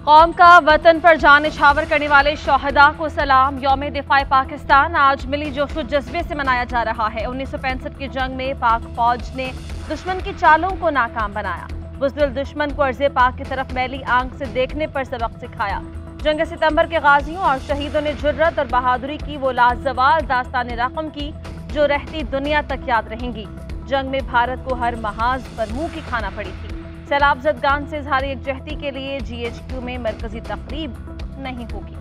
कौम का वतन पर जान निछावर करने वाले शोहदा को सलाम। यौम दिफा पाकिस्तान आज मिली जोशो जज्बे से मनाया जा रहा है। 1965 की जंग में पाक फौज ने दुश्मन की चालों को नाकाम बनाया। बुज़दिल दुश्मन को अर्ज़े पाक की तरफ मैली आंख से देखने पर सबक सिखाया। जंग सितंबर के गाजियों और शहीदों ने जुर्रत और बहादुरी की वो लाजवाल दास्तान रकम की जो रहती दुनिया तक याद रहेंगी। जंग में भारत को हर महाज पर मुंह की खाना पड़ी थी। सैलाब ज़दगान से इज़हार यकजहती के लिए GHQ में मरकजी तकरीब नहीं होगी।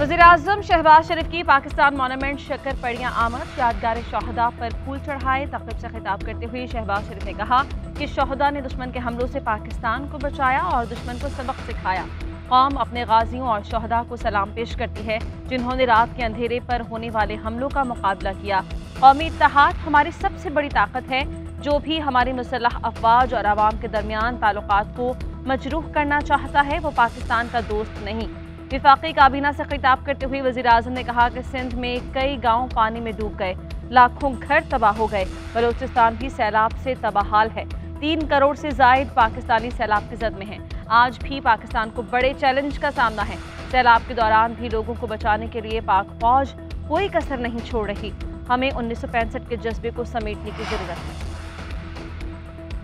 वज़ीर-ए-आज़म शहबाज शरीफ की पाकिस्तान मॉन्यूमेंट शक्कर पड़ियां आमद। यादगार शोहदा पर फूल चढ़ाए। तक़रीब से खिताब करते हुए शहबाज शरीफ ने कहा कि शोहदा ने दुश्मन के हमलों से पाकिस्तान को बचाया और दुश्मन को सबक सिखाया। कौम अपने गाजियों और शोहदा को सलाम पेश करती है जिन्होंने रात के अंधेरे पर होने वाले हमलों का मुकाबला किया। कौमी इत्तेहाद हमारी सबसे बड़ी ताकत है। जो भी हमारी मुसल्लह अफवाज और आवाम के दरमियान ताल्लुकात को मजरूह करना चाहता है वो पाकिस्तान का दोस्त नहीं। विफाकी काबीना से खिताब करते हुए वज़ीर-ए-आज़म ने कहा कि सिंध में कई गाँव पानी में डूब गए, लाखों घर तबाह हो गए। बलूचिस्तान भी सैलाब से तबाहाल है। 3 करोड़ से ज़ायद पाकिस्तानी सैलाब की जद में हैं। आज भी पाकिस्तान को बड़े चैलेंज का सामना है। सैलाब के दौरान भी लोगों को बचाने के लिए पाक फौज कोई कसर नहीं छोड़ रही। हमें 1965 के जज्बे को समेटने की जरूरत है।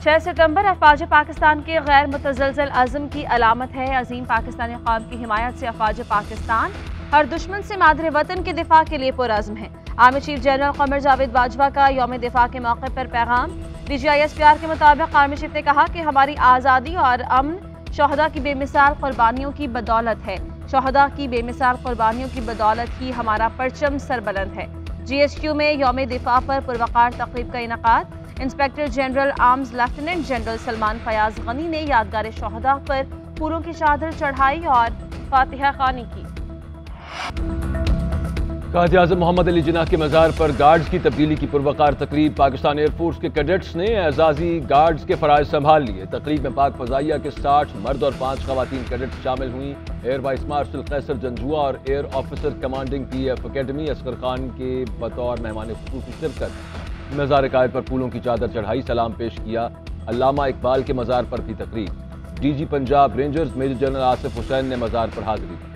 6 सितंबर अफवाज पाकिस्तान के गैर मुतज़लज़ल अज़्म की अलामत है। अजीम पाकिस्तानी कौम की हिमायत से अफवाज पाकिस्तान हर दुश्मन से मादरे वतन के दिफा के लिए पुरअज़्म है। Army chief general Qamar Javed Bajwa का यौम दिफा के मौके पर पैगाम। DGISPR के मुताबिक आर्मी चीफ ने कहा कि हमारी आज़ादी और अमन शोहदा की बेमिसाल कुर्बानियों की बदौलत है। शोहदा की बेमिसाल कुर्बानियों की बदौलत ही हमारा परचम सरबलंद है। GHQ में यौम दिफा पर पुरवकार तक़रीब का इनकाद। Inspector general arms lieutenant general Salman Fayyaz Ghani ने यादगार शोहदा पर फूलों की चादर चढ़ाई और फातिहा ख़वानी की। कायद-ए-आज़म मोहम्मद अली जिन्ना के मज़ार पर गार्ड्स की तब्दीली की पुरवकार तकरीब। पाकिस्तान एयरफोर्स के कैडेट्स ने एजाजी गार्ड्स के फ़राइज़ संभाल लिए। तकरीब में पाक फ़ज़ाइया के 60 मर्द और 5 ख़वातीन कैडेट्स शामिल हुई। Air vice marshal Kaiser Janjua और air officer commanding PF academy Asghar Khan के बतौर मेहमान ख़ुसूसी शिरकत। मज़ार कायद पर फूलों की चादर चढ़ाई, सलाम पेश किया। अल्लामा इकबाल के मज़ार पर भी तकरीब। DG Punjab rangers major general Asif Hussain ने मज़ार पर हाजिरी दी।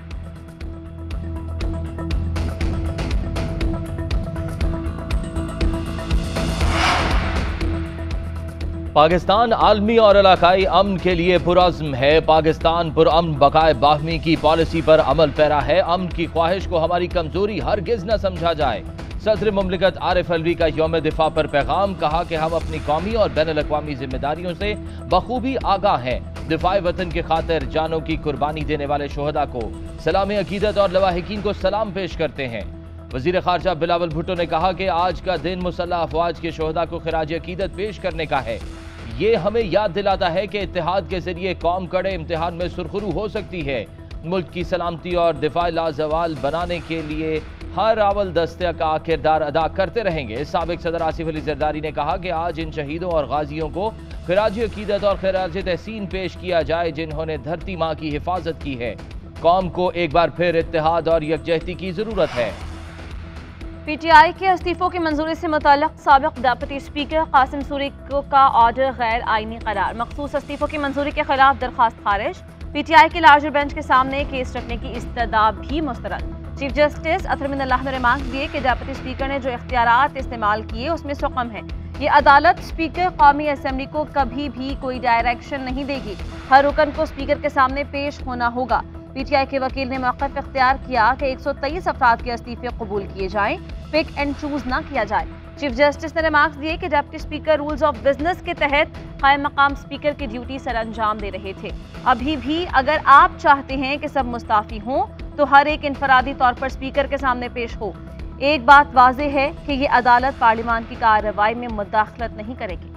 पाकिस्तान आलमी और इलाकाई अमन के लिए पुरअज़्म है। पाकिस्तान पुरअमन बकाए बाहमी की पॉलिसी पर अमल पैरा है। अमन की ख्वाहिश को हमारी कमजोरी हरगिज न समझा जाए। सदर मुमलिकत आरिफ अलवी का यौम दिफा पर पैगाम। कहा कि हम अपनी कौमी और बैनुल-अक़वामी जिम्मेदारियों से बखूबी आगाह हैं। दिफाए वतन के खातिर जानों की कुर्बानी देने वाले शोहदा को सलाम अकीदत और लवाहिकीन को सलाम पेश करते हैं। वज़ीर ख़ारजा बिलावल भुट्टो ने कहा कि आज का दिन मुसल्लह अफवाज के शोहदा को खिराज अकीदत पेश करने का है। ये हमें याद दिलाता है कि इत्तेहाद के जरिए कौम कड़े इम्तिहान में सुरखरू हो सकती है। मुल्क की सलामती और दिफा लाजवाल बनाने के लिए हर अवल दस्ते का किरदार अदा करते रहेंगे। साबिक सदर आसिफ अली जरदारी ने कहा कि आज इन शहीदों और गाजियों को खिराज अकीदत और खिराज तहसीन पेश किया जाए जिन्होंने धरती माँ की हिफाजत की है। कौम को एक बार फिर इत्तेहाद और यकजहती की जरूरत है। PTI के इस्तीफों की मंजूरी से मुतल्लिक़ साबिक़ डिप्टी स्पीकर कासिम सूरी का ऑर्डर गैर आईनी करार। मखसूस इस्तीफों की मंजूरी के खिलाफ दरख्वास्त खारिज। PTI के लार्जर बेंच के सामने केस रखने की इस्तदा भी मुस्तरद। चीफ जस्टिस अतहर मिनल्लाह ने रिमार्क दिए कि डिप्टी स्पीकर ने जो इख्तियारात इस्तेमाल किए उसमें सुकम है। ये अदालत स्पीकर कौमी असम्बली को कभी भी कोई डायरेक्शन नहीं देगी। हर रुकन को स्पीकर के सामने पेश होना होगा। PTI के वकील ने मौक़िफ़ इख्तियार किया कि 123 अफराद के इस्तीफे कबूल किए जाएं, पिक एंड चूज न किया जाए। चीफ जस्टिस ने रिमार्क्स दिए कि deputy speaker rules of business के तहत कायम मकाम स्पीकर की ड्यूटी सर अंजाम दे रहे थे। अभी भी अगर आप चाहते हैं कि सब मुस्ताफी हों तो हर एक इनफरादी तौर पर स्पीकर के सामने पेश हो। एक बात वाज़ेह है कि ये अदालत पार्लियामान की कार्रवाई में मुदाखलत नहीं करेगी।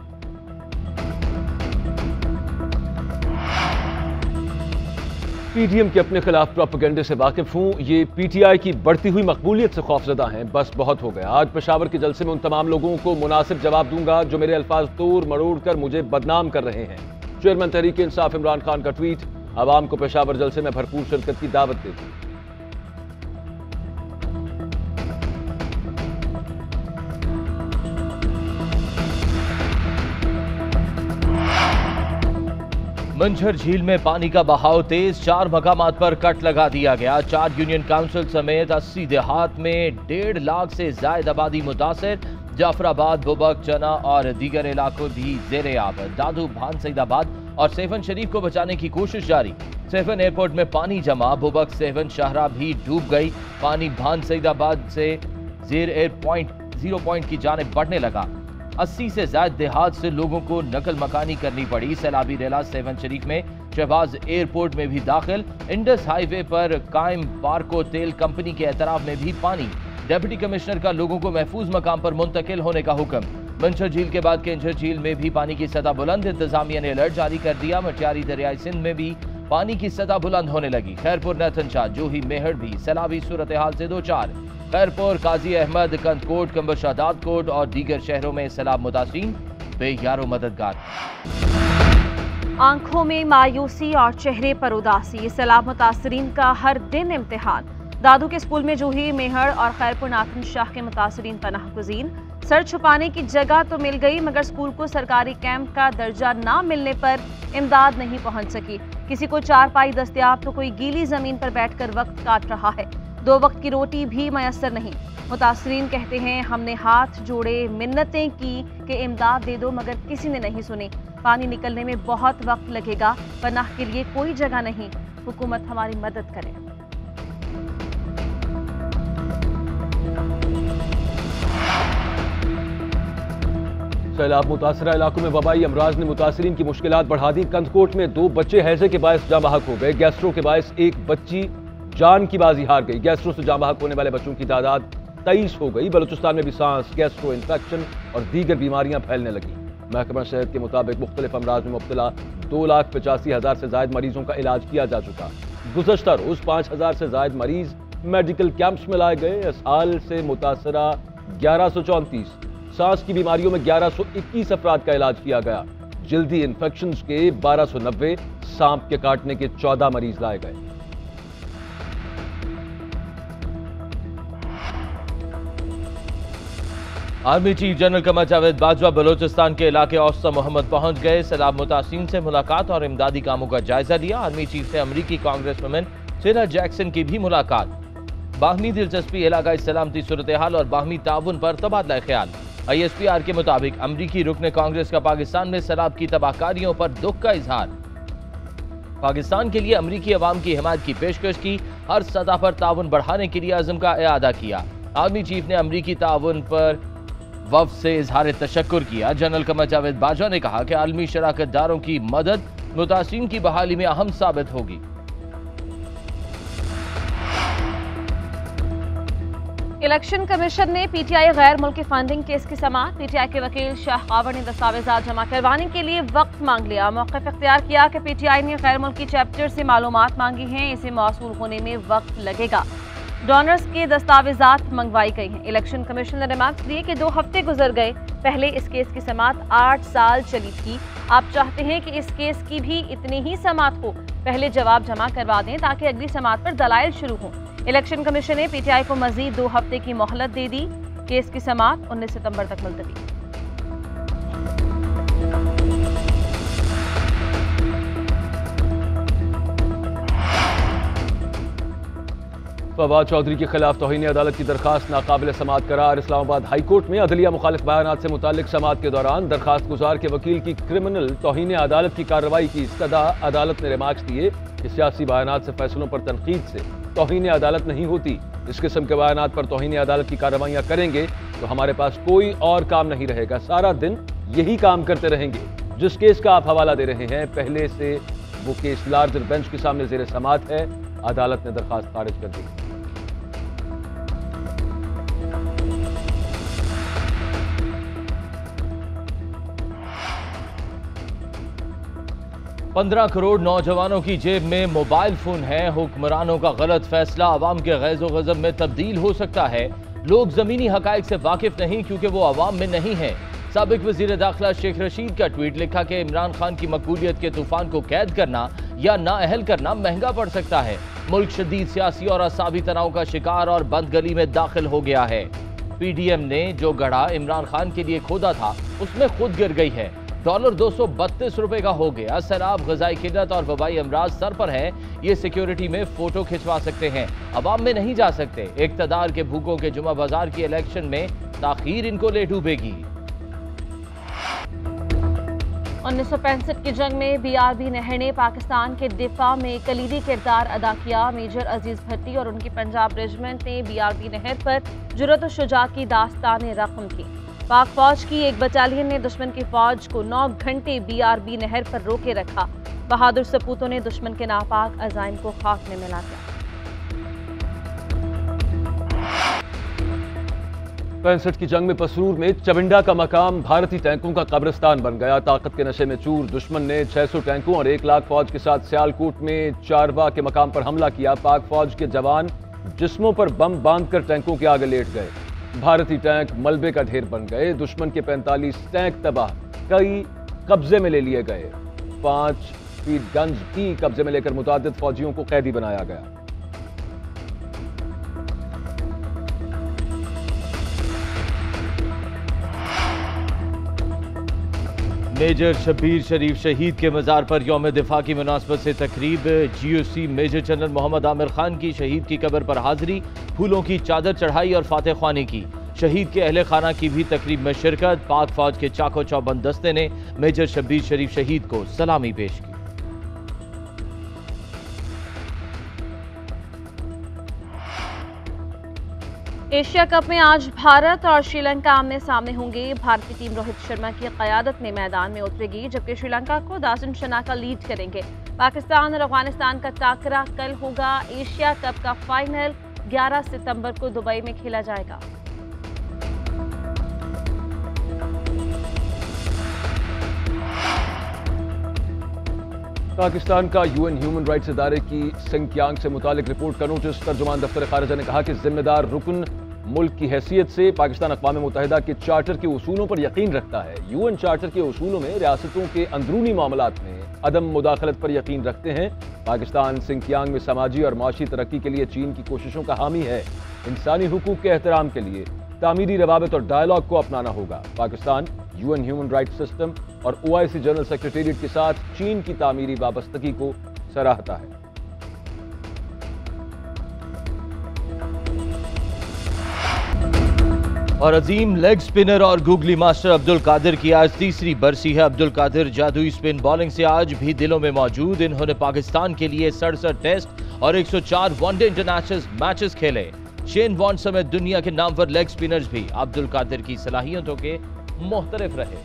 PDM के अपने खिलाफ प्रोपेगेंडे से वाकिफ हूँ। ये PTI की बढ़ती हुई मकबूलियत से खौफजदा हैं। बस बहुत हो गया। आज पेशावर के जलसे में उन तमाम लोगों को मुनासिब जवाब दूंगा जो मेरे अल्फाज तोड़ मरोड़ कर मुझे बदनाम कर रहे हैं। चेयरमैन तहरीक इंसाफ इमरान खान का ट्वीट। आवाम को पेशावर जलसे में भरपूर शिरकत की दावत देती। मंझर झील में पानी का बहाव तेज, 4 मकामात पर कट लगा दिया गया। 4 यूनियन काउंसिल समेत 80 देहात में 1.5 लाख से ज्यादा आबादी मुतासिर। जाफराबाद, बुबक, चना और दीगर इलाकों भी जेरे आब। दादू, भान सईदाबाद और सेवन शरीफ को बचाने की कोशिश जारी। सेवन एयरपोर्ट में पानी जमा, बुबक सेवन शाहरा भी डूब गई। पानी भान सईदाबाद से जीरो पॉइंट की जानिब बढ़ने लगा। 80 से ज्यादा देहात से लोगों को नकल मकानी करनी पड़ी। सैलाबी रेला सेवन शरीफ में, शहबाज एयरपोर्ट में भी दाखिल। इंडस हाईवे पर कायम पार्को तेल कंपनी के एतराफ में भी पानी। डिप्टी कमिश्नर का लोगों को महफूज मकाम पर मुंतकिल होने का हुक्म। मंझर झील के बाद केंझर झील में भी पानी की सतह बुलंद, इंतजामिया ने अलर्ट जारी कर दिया। मटियारी दरियाई सिंध में भी पानी की सतह बुलंद होने लगी। खैरपुर, नैथनशाह, जोही, मेहड़ भी सैलाबी सूरत हाल से 2-4। खैरपुर, काजी अहमद, कंदकोट, कंबर शादात कोट और दीगर शहरों में सैलाब मुतासिरीन बेयारो मददगार। आंखों में मायूसी और चेहरे पर उदासी, सैलाब मुतासिरीन का हर दिन इम्तिहान। दादू के स्कूल में जूही, मेहड़ और खैरपुर नाथनशाह के मुतासिरीन पनाह गुज़ीर। सर छुपाने की जगह तो मिल गई मगर स्कूल को सरकारी कैंप का दर्जा ना मिलने पर इमदाद नहीं पहुंच सकी। किसी को चारपाई दस्तयाब तो कोई गीली जमीन पर बैठकर वक्त काट रहा है। 2 वक्त की रोटी भी मयसर नहीं। मुतासिरीन कहते हैं, हमने हाथ जोड़े, मिन्नतें की कि इमदाद दे दो मगर किसी ने नहीं सुनी। पानी निकलने में बहुत वक्त लगेगा, पनाह के लिए कोई जगह नहीं। हुकूमत हमारी मदद करे। सैलाब मुतासरा इलाकों में वबाई अमराज ने मुतासरीन की मुश्किलात बढ़ा दी। कंदकोट में 2 बच्चे हैजे के बायस जाँ बहक हो गए। गैस्ट्रो के बायस एक बच्ची जान की बाजी हार गई। गैस्ट्रो से जाँ बहक होने वाले बच्चों की तादाद 23 हो गई। बलूचिस्तान में भी सांस, गैस्ट्रो इन्फेक्शन और दीगर बीमारियां फैलने लगी। महकमा सेहत के मुताबिक मुख्तलिफ अमराज में मुब्तला 2,85,000 से ज्यादा मरीजों का इलाज किया जा चुका। गुज़श्ता रोज 5,000 से ज्यादा मरीज मेडिकल कैंप्स में लाए गए। इस हाल से मुतासरा 1134, सांस की बीमारियों में 1121 अफराद का इलाज किया गया। जल्दी इन्फेक्शन के 1290, सांप के काटने के 14 मरीज लाए गए। Army chief general Qamar Javed Bajwa Balochistan के इलाके औसा मोहम्मद पहुंच गए। सैलाब मुतासिरीन से मुलाकात और इमदादी कामों का जायजा लिया। आर्मी चीफ से अमरीकी कांग्रेस वुमेन सेना जैक्सन की भी मुलाकात। बाहमी दिलचस्पी, इलाकाई सलामती सूरत हाल और बाहमी ताउन पर तबादला ख्याल। ISPR के मुताबिक अमरीकी रुकन कांग्रेस का पाकिस्तान में सैलाब की तबाहकारियों पर दुख का इजहार। पाकिस्तान के लिए अमरीकी अवाम की हिमायत की पेशकश की। हर सतह पर ताउन बढ़ाने के लिए अज़म का इआदा किया। आर्मी चीफ ने अमरीकी ताउन पर वफ़द से इजहार तशक्कुर किया। जनरल कमर जावेद बाजवा ने कहा कि आलमी शराकतदारों की मदद मुतासिरीन की बहाली में अहम साबित होगी। इलेक्शन कमीशन ने PTI गैर मुल्की फंडिंग केस की समाअत। PTI के वकील शाह कावर ने दस्तावेजात जमा करवाने के लिए वक्त मांग लिया। मौक़िफ़ इख्तियार किया कि PTI ने गैर मुल्की चैप्टर से मालूमात मांगी हैं, इसे मौसूल होने में वक्त लगेगा। डोनर्स के दस्तावेजात मंगवाई गई हैं। इलेक्शन कमीशन ने रिमार्क्स दिए कि 2 हफ्ते गुजर गए। पहले इस केस की समाअत 8 साल चली थी। आप चाहते हैं कि इस केस की भी इतनी ही समाअत हो। पहले जवाब जमा करवा दें ताकि अगली समाअत पर दलाइल शुरू हों। इलेक्शन कमीशन ने PTI को मजीद 2 हफ्ते की मोहलत दे दी। केस की समाअत 19 सितंबर तक मुलतवी। फवाद चौधरी के खिलाफ तौहीन अदालत की दरखास्त नाकाबिल समाअत करार। इस्लामाबाद हाई कोर्ट में अदलिया मुखालिफ बयानात से मुताल्लिक समाअत के दौरान दरखास्त गुजार के वकील की क्रिमिनल तौहीन अदालत की कार्रवाई की इस्तदा। अदालत ने रिमार्क्स दिए कि सियासी बयानात से फैसलों पर तनकीद से तौहीन अदालत नहीं होती। इस किस्म के बयानात पर तौहीन अदालत की कार्रवाइयाँ करेंगे तो हमारे पास कोई और काम नहीं रहेगा। सारा दिन यही काम करते रहेंगे। जिस केस का आप हवाला दे रहे हैं पहले से वो केस लार्जर बेंच के सामने जेर समाअत है। अदालत ने दरखास्त खारिज कर दी। 15 करोड़ नौजवानों की जेब में मोबाइल फोन है। हुक्मरानों का गलत फैसला अवाम के गैज़ो गज़ब में तब्दील हो सकता है। लोग जमीनी हकाइक से वाकिफ नहीं क्योंकि वो अवाम में नहीं है। साबिक वजीर दाखिला शेख रशीद का ट्वीट लिखा कि इमरान खान की मकबूलियत के तूफान को कैद करना या नाअहल करना महंगा पड़ सकता है। मुल्क शदीद सियासी और असाबी तनाव का शिकार और बंद गली में दाखिल हो गया है। PDM ने जो गढ़ा इमरान खान के लिए खोदा था उसमें खुद गिर गई है। $232 का हो गया। सैलाब, ग़िज़ाई किल्लत और वबाई अमराज सर पर है। ये सिक्योरिटी में फोटो खिंचवा सकते हैं, अवाम में नहीं जा सकते। इक़्तिदार के भूखों के जुमा बाजार की इलेक्शन में ताख़ीर इनको ले डूबेगी। 1965 की जंग में BRB नहर ने पाकिस्तान के दिफा में कलीदी किरदार अदा किया। मेजर अजीज भट्टी और उनकी पंजाब रेजिमेंट ने BRB नहर पर जुर्रत और शुजाअत की दास्तान रकम की। पाक फौज की एक बटालियन ने दुश्मन की फौज को 9 घंटे BRB नहर पर रोके रखा। बहादुर सपूतों ने दुश्मन के नापाक अज़ाइम को खाक में मिला दिया। 65 की जंग में पसरूर में चविंडा का मकाम भारतीय टैंकों का कब्रिस्तान बन गया। ताकत के नशे में चूर दुश्मन ने 600 टैंकों और 1 लाख फौज के साथ सियालकोट में चारबा के मकाम पर हमला किया। पाक फौज के जवान जिस्मों पर बम बांधकर टैंकों के आगे लेट गए। भारतीय टैंक मलबे का ढेर बन गए। दुश्मन के 45 टैंक तबाह, कई कब्जे में ले लिए गए। 5 फीट गन्स भी कब्जे में लेकर मुतादिद फौजियों को कैदी बनाया गया। मेजर शब्बीर शरीफ शहीद के मज़ार पर यौम दिफा की मुनासबत से तकरीब। GOC major general Mohammad Amir Khan की शहीद की कब्र पर हाजिरी, फूलों की चादर चढ़ाई और फातह ख्वानी की। शहीद के अहले खाना की भी तकरीब में शिरकत। पाक फौज के चाको चौबंद दस्ते ने मेजर शब्बीर शरीफ शहीद को सलामी पेश की। एशिया कप में आज भारत और श्रीलंका आमने सामने होंगे। भारतीय टीम रोहित शर्मा की क़यादत में मैदान में उतरेगी, जबकि श्रीलंका को दासन शनाका लीड करेंगे। पाकिस्तान और अफगानिस्तान का टाकरा कल होगा। एशिया कप का फाइनल 11 सितंबर को दुबई में खेला जाएगा। पाकिस्तान का UN ह्यूमन राइट्स इदारे की सिंकियांग से मुतालिक रिपोर्ट का नोटिस। तर्जुमान दफ्तर खारिजा ने कहा कि जिम्मेदार रुकन मुल्क की हैसियत से पाकिस्तान अक़वाम मुत्तहिदा के चार्टर के उसूलों पर यकीन रखता है। UN चार्टर के उसूलों में रियासतों के अंदरूनी मामलात में अदम मुदाखलत पर यकीन रखते हैं। पाकिस्तान सिंकियांग में समाजी और माशी तरक्की के लिए चीन की कोशिशों का हामी है। इंसानी हुकूक के एहतराम के लिए तामीरी रवाबित और डायलॉग को अपनाना होगा। Pakistan UN human rights system और OIC जनरल सेक्रेटेरिएट के साथ चीन की तामीरी वाबस्तगी को सराहता है। और अजीम लेग स्पिनर और गूगली मास्टर अब्दुल कादिर की आज तीसरी बरसी है। अब्दुल कादिर जादुई स्पिन बॉलिंग से आज भी दिलों में मौजूद। इन्होंने पाकिस्तान के लिए 67 टेस्ट और 104 वनडे इंटरनेशनल मैचेस खेले। शेन वॉर्न समेत दुनिया के नामवर लेग स्पिनर्स भी अब्दुल कादिर की सलाहियतों के मुख्तलिफ रहे।